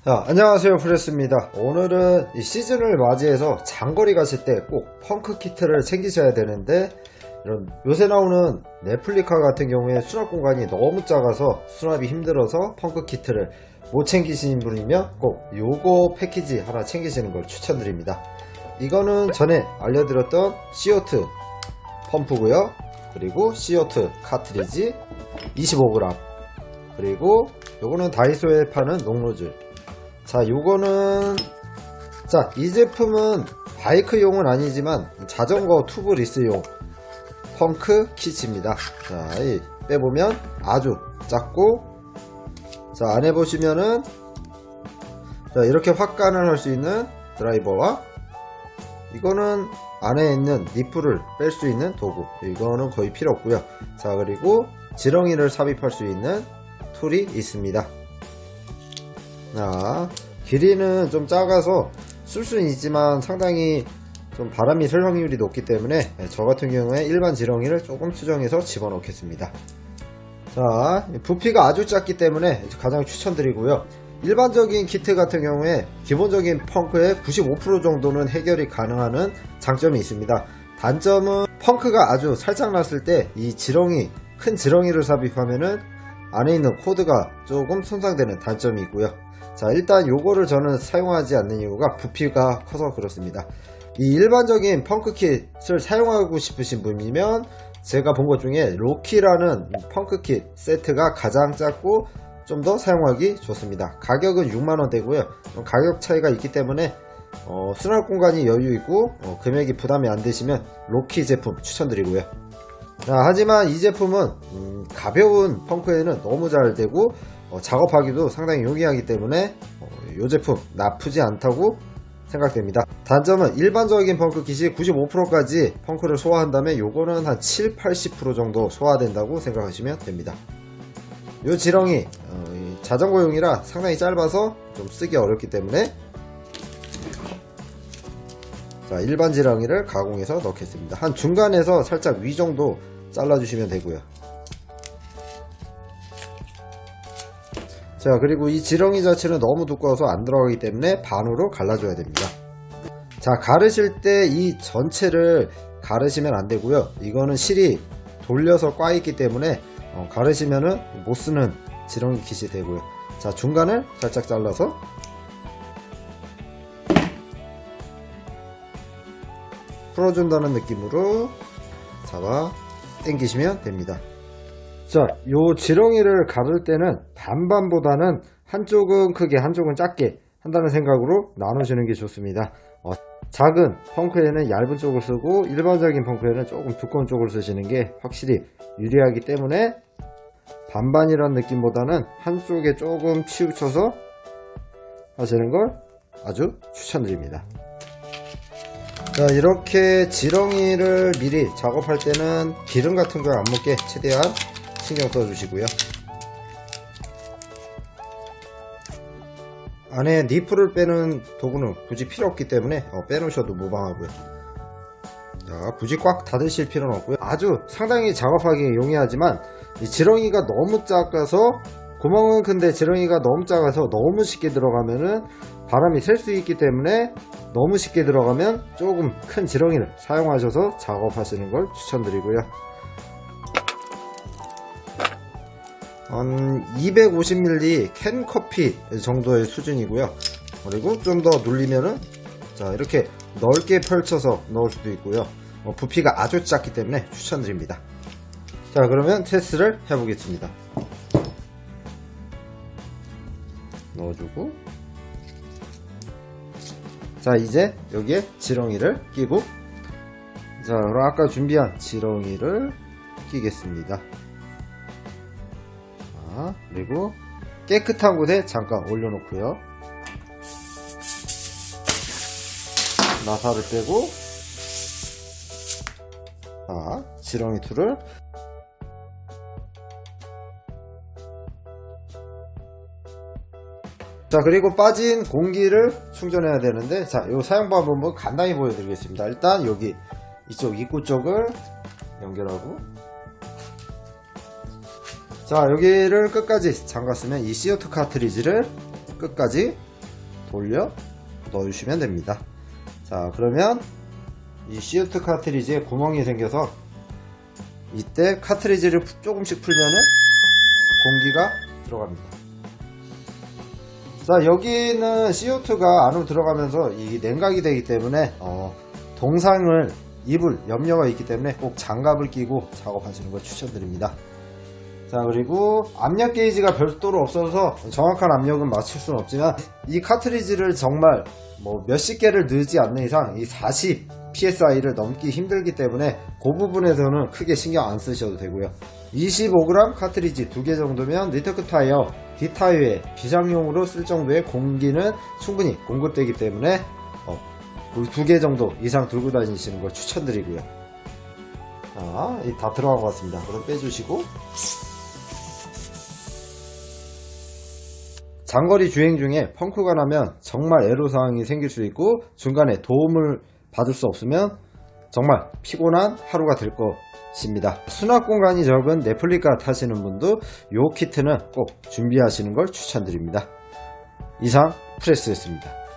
자, 안녕하세요, 프레스입니다. 오늘은 이 시즌을 맞이해서 장거리 가실 때 꼭 펑크 키트를 챙기셔야 되는데, 이런 요새 나오는 레플리카 같은 경우에 수납 공간이 너무 작아서 수납이 힘들어서 펑크 키트를 못 챙기시는 분이면 꼭 요거 패키지 하나 챙기시는 걸 추천드립니다. 이거는 전에 알려드렸던 CO2 펌프고요, 그리고 CO2 카트리지 25g, 그리고 요거는 다이소에 파는 녹노즐. 자, 요거는, 자, 이 제품은 바이크용은 아니지만 자전거 튜브 리스용 펑크 키트입니다. 자, 이 빼보면 아주 작고, 자, 안에 보시면은, 자, 이렇게 확간을 할 수 있는 드라이버와, 이거는 안에 있는 니프를 뺄 수 있는 도구, 이거는 거의 필요 없고요. 자, 그리고 지렁이를 삽입할 수 있는 툴이 있습니다. 자, 길이는 좀 작아서 쓸 수는 있지만 상당히 좀 바람이 셀 확률이 높기 때문에 저 같은 경우에 일반 지렁이를 조금 수정해서 집어넣겠습니다. 자, 부피가 아주 작기 때문에 가장 추천드리고요. 일반적인 키트 같은 경우에 기본적인 펑크의 95% 정도는 해결이 가능한 장점이 있습니다. 단점은 펑크가 아주 살짝 났을 때 이 지렁이, 큰 지렁이를 삽입하면은 안에 있는 코드가 조금 손상되는 단점이 있고요. 자, 일단 요거를 저는 사용하지 않는 이유가 부피가 커서 그렇습니다. 이 일반적인 펑크킷을 사용하고 싶으신 분이면 제가 본 것 중에 로키라는 펑크킷 세트가 가장 작고 좀 더 사용하기 좋습니다. 가격은 6만원대고요 가격 차이가 있기 때문에 수납 공간이 여유 있고 금액이 부담이 안 되시면 로키 제품 추천드리고요. 자, 하지만 이 제품은 가벼운 펑크에는 너무 잘 되고 작업하기도 상당히 용이하기 때문에 이 제품 나쁘지 않다고 생각됩니다. 단점은 일반적인 펑크 킷이 95%까지 펑크를 소화한다면 요거는 한 7-80% 정도 소화된다고 생각하시면 됩니다. 요 지렁이 자전거용이라 상당히 짧아서 좀 쓰기 어렵기 때문에, 자, 일반 지렁이를 가공해서 넣겠습니다. 한 중간에서 살짝 위 정도 잘라주시면 되고요. 자, 그리고 이 지렁이 자체는 너무 두꺼워서 안 들어가기 때문에 반으로 갈라줘야 됩니다. 자, 가르실 때 이 전체를 가르시면 안 되고요. 이거는 실이 돌려서 꽈 있기 때문에 가르시면은 못 쓰는 지렁이 킷이 되고요. 자, 중간을 살짝 잘라서 풀어준다는 느낌으로 잡아 당기시면 됩니다. 자, 요 지렁이를 가를 때는 반반보다는 한쪽은 크게 한쪽은 작게 한다는 생각으로 나누시는 게 좋습니다. 작은 펑크에는 얇은 쪽을 쓰고 일반적인 펑크에는 조금 두꺼운 쪽을 쓰시는 게 확실히 유리하기 때문에 반반이란 느낌보다는 한쪽에 조금 치우쳐서 하시는 걸 아주 추천드립니다. 자, 이렇게 지렁이를 미리 작업할 때는 기름 같은 거 안 묻게 최대한 신경 써주시고요. 안에 니프를 빼는 도구는 굳이 필요 없기 때문에 빼놓으셔도 무방하고요. 자, 굳이 꽉 닫으실 필요는 없고요. 아주 상당히 작업하기 용이하지만 이 지렁이가 너무 작아서, 구멍은 큰데 지렁이가 너무 작아서 너무 쉽게 들어가면은 바람이 셀 수 있기 때문에 너무 쉽게 들어가면 조금 큰 지렁이를 사용하셔서 작업하시는 걸 추천드리고요. 한 250ml 캔 커피 정도의 수준이고요. 그리고 좀 더 눌리면은, 자, 이렇게 넓게 펼쳐서 넣을 수도 있고요. 부피가 아주 작기 때문에 추천드립니다. 자, 그러면 테스트를 해보겠습니다. 넣어주고, 자, 이제 여기에 지렁이를 끼고, 자, 그럼 아까 준비한 지렁이를 끼겠습니다. 자, 그리고 깨끗한 곳에 잠깐 올려놓고요. 나사를 빼고, 자, 지렁이 툴을, 자, 그리고 빠진 공기를 충전해야 되는데, 자, 이 사용 방법은 간단히 보여드리겠습니다. 일단 여기 이쪽 입구 쪽을 연결하고, 자, 여기를 끝까지 잠갔으면 이 CO2 카트리지를 끝까지 돌려 넣어주시면 됩니다. 자, 그러면 이 CO2 카트리지에 구멍이 생겨서 이때 카트리지를 조금씩 풀면은 공기가 들어갑니다. 자, 여기는 CO2가 안으로 들어가면서 이 냉각이 되기 때문에 동상을 입을 염려가 있기 때문에 꼭 장갑을 끼고 작업하시는 걸 추천드립니다. 자, 그리고 압력 게이지가 별도로 없어서 정확한 압력은 맞출 수는 없지만 이 카트리지를 정말 뭐 몇십 개를 넣지 않는 이상 이 40 PSI를 넘기 힘들기 때문에 그 부분에서는 크게 신경 안 쓰셔도 되고요. 25g 카트리지 2개 정도면 리터크 타이어 D타이어에 비상용으로 쓸 정도의 공기는 충분히 공급되기 때문에 2개 정도 이상 들고 다니시는 걸 추천드리고요. 자, 다 들어간 것 같습니다. 그럼 빼주시고, 장거리 주행 중에 펑크가 나면 정말 애로사항이 생길 수 있고 중간에 도움을 받을 수 없으면 정말 피곤한 하루가 될 것입니다. 수납 공간이 적은 레플리카 타시는 분도 이 키트는 꼭 준비하시는 걸 추천드립니다. 이상 프레스였습니다.